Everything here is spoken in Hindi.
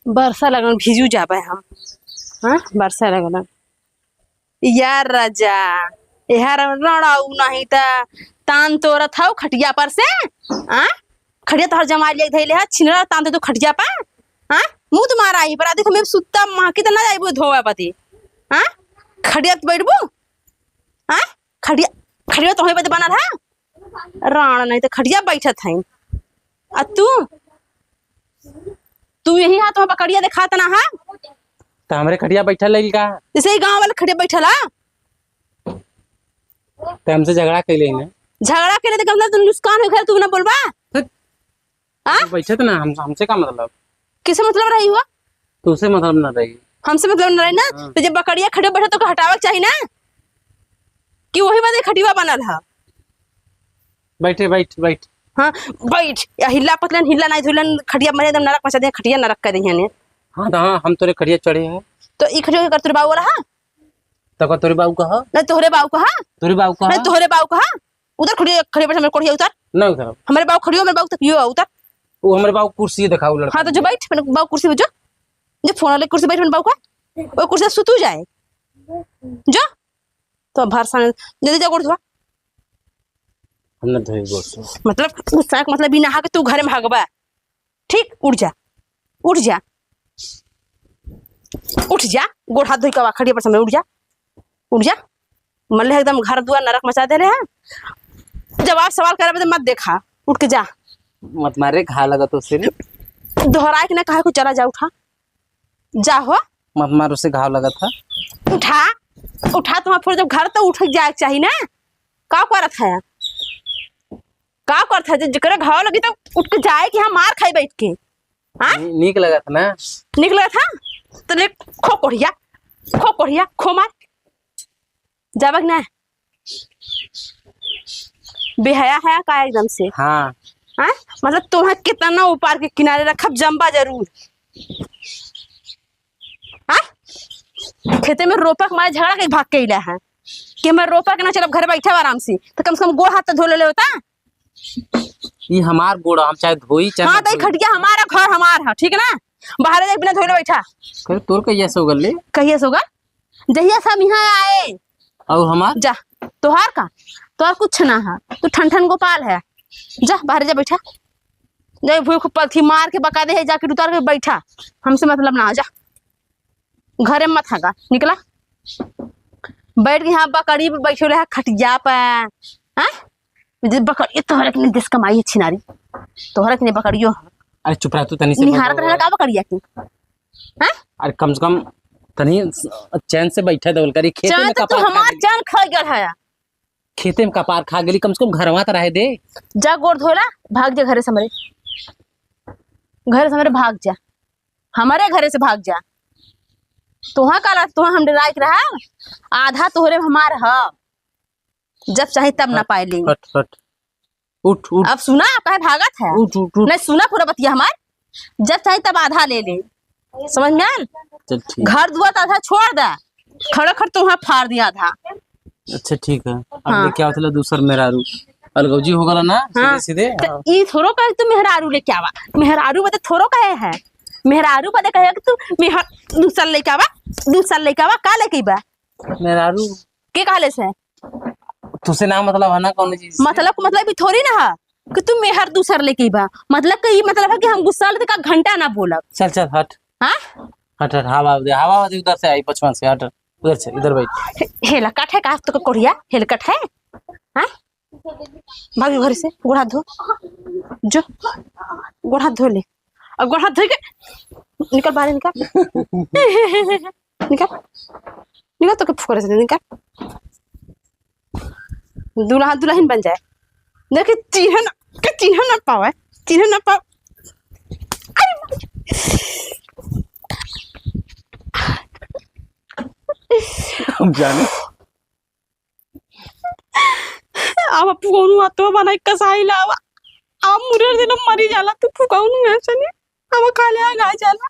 बरसा लगन भिजू जाबे हम। हाँ बरसा लगन यार राजा यार रड़ाऊ नहीं ता तान तोरा था खटिया पर से। हाँ खटिया तोहर जमा ले धैले है छिनरा तान तो खटिया पा। हाँ मुंह तुम्हारा आई पर देख मैं सुत्ता मां की त ना जाइबो धोवा पति। हाँ खटिया पे बैठबो। हाँ खटिया खटिया तोहे पे बनल है राण नहीं तो खटिया बैठत है। आ तू यही हाथ में पकड़िया दिखात ना। हाँ तो हमरे खटिया बैठल लगी का जैसे ही गांव वाले खटिया बैठल है तो हमसे झगड़ा कैले ना। झगड़ा करे तो गंदा तू नुकसान हो घर तू ना बोलबा। हां बैठे तो ना हमसे का मतलब किसे मतलब रही हुआ तुझसे मतलब ना रही हमसे मतलब ना रही ना। तो जब बकरिया खड़े बैठे तो हटावे चाहिए ना कि वही बात खटिया बनल है। बैठे बैठ बैठ। हाँ बैठ या हिला पतलन हिला नहीं धुलन खटिया मरे एकदम नरक मचा दे खटिया नरक कर दे ने। हां तो हां हम तोरे खटिया चढ़े हैं तो ई खटिया कर तोरे बाबू रहा तो का तोरे बाबू कहा नहीं तोहरे बाबू कहा तोरे बाबू कहा नहीं तोहरे बाबू कहा उधर खड़िया खड़े बैठ मेरे कोठिया उतर ना उधर हमारे बाबू खड़ियो मेरे बाबू तक यो उतर। वो हमारे बाबू कुर्सी दिखाओ लड़का। हाँ तो जो बैठ मेरे बाबू कुर्सी पे जो फोन वाले कुर्सी बैठ मेरे बाबू का वो कुर्सी सुतू जाए जो तो भरसा जल्दी जा गोड़ धोआ। हमने धोई गोड़ मतलब गुस्सा मतलब बिना नहा के तू घर में भागबा। ठीक उठ जा उठ जा उठ जा गोड़ हाथ धोई के खड़िया पर समय उठ जा मल्ले एकदम घर दुआर नरक मचा दे रहे हैं। जवाब सवाल करे तो मत देखा उठ के जा मत मारे घा लगा तो सिर दोहराए के ना कहा को चला जा उठा जा हो मत मार उसे घाव लगा था उठा उठा तुम्हारा फिर जब घर तो उठ जाए चाहिए ना। का करत है का करत है जरा घाव लगी तो उठ के जाए कि हाँ मार खाई बैठ के। हाँ नीक लगा था ना निकला था तो ले खो कोढ़िया खो मार जाबक ना बेहया है का एकदम से। हाँ हाँ मतलब तुम्हें कितना ऊपर के किनारे रखब जम्बा जरूर। हाँ खेते में रोपा के मारे झगड़ा के भाग के इला है कि मैं रोपा के ना चलब घर बैठे आराम से तो कम गोड़ हाथ तो धो ले होता। ये हमार गोड़ हम चाहे धोई चाहे हाँ तो खटिया हमारा घर हमार है ठीक है ना बाहर जाके बिना धोले बैठा कर तोर कहिया से होगल ले कहिए सोगा जहिया सब यहाँ आए और हमार जा तोहार का तोहार कुछ ना है तू ठन गोपाल है जा बाहर जा बैठा जा भूख पथी मार के बका दे जाके उतार के बैठा हमसे मतलब ना जा घरे मत हगा निकला बैठ के यहाँ बकरी पे बैठे रहे खटिया पे। हाँ बकरी तोहरा के देश कमाई है छिनारी तोहरा के बकरियो। अरे चुप रह तू तनी से निहारत रहे का बकरिया की। हाँ अरे कम से कम तनी चैन से बैठा दवल करी खेते में तो कपार हमार जान खा गया है खेते में कपार खा गेली कम से कम घरवा तो रहे दे। जा गोड़ धोला भाग जा घरे से हमरे भाग जा हमारे घरे से भाग जा। तोहा काला तोहा हम डराइक रहा आधा तोहरे हमार है जब चाहे तब ना पाए लेंगे। हट हट उठ उठ अब सुना कहे भागत है उठ उठ उठ नहीं सुना पूरा बतिया हमार जब चाहे तब आधा ले ले समझ में आल। चल ठीक घर दुआर आधा छोड़ दे खड़े खड़ तो वहाँ फाड़ दिया आधा। अच्छा ठीक है अब हाँ। क्या होता दूसर मेहरारू अलगौजी हो गला ना हाँ। सीधे तो ई थोरो कहे तू मेहरारू ले क्या आवा मेहरारू बते थोरो कहे है मेहरारू बते कहे कि तू मेहर दूसर लेके आवा का लेके बा मेहरारू के कहले से तुसे ना मतलब है ना कौन चीज मतलब भी थोड़ी ना है कि तू मेहर दूसर लेके बा मतलब कि मतलब है कि हम गुस्सा लेते का घंटा ना बोलब। चल चल हट हाँ हट हट हवा दे उधर से आई पचवन से हट उधर से इधर बैठ हेलकट है का तो कोढ़िया हेलकट है। हाँ भागी घर से गोड़ हाथ धो जो गोड़ हाथ धो ले और गोड़ हाथ धो के निकल बाहर निकल तो फुकरे से निकल दूल्हा दुल्हन बन जाए देखे चिन्ह ना पावे हम जाने अब फुकौनु आतो बनाई कसाई लावा अब मुरे दिन मरी जाला तू फुकौनु ऐसा नहीं अब काले आ गा जाला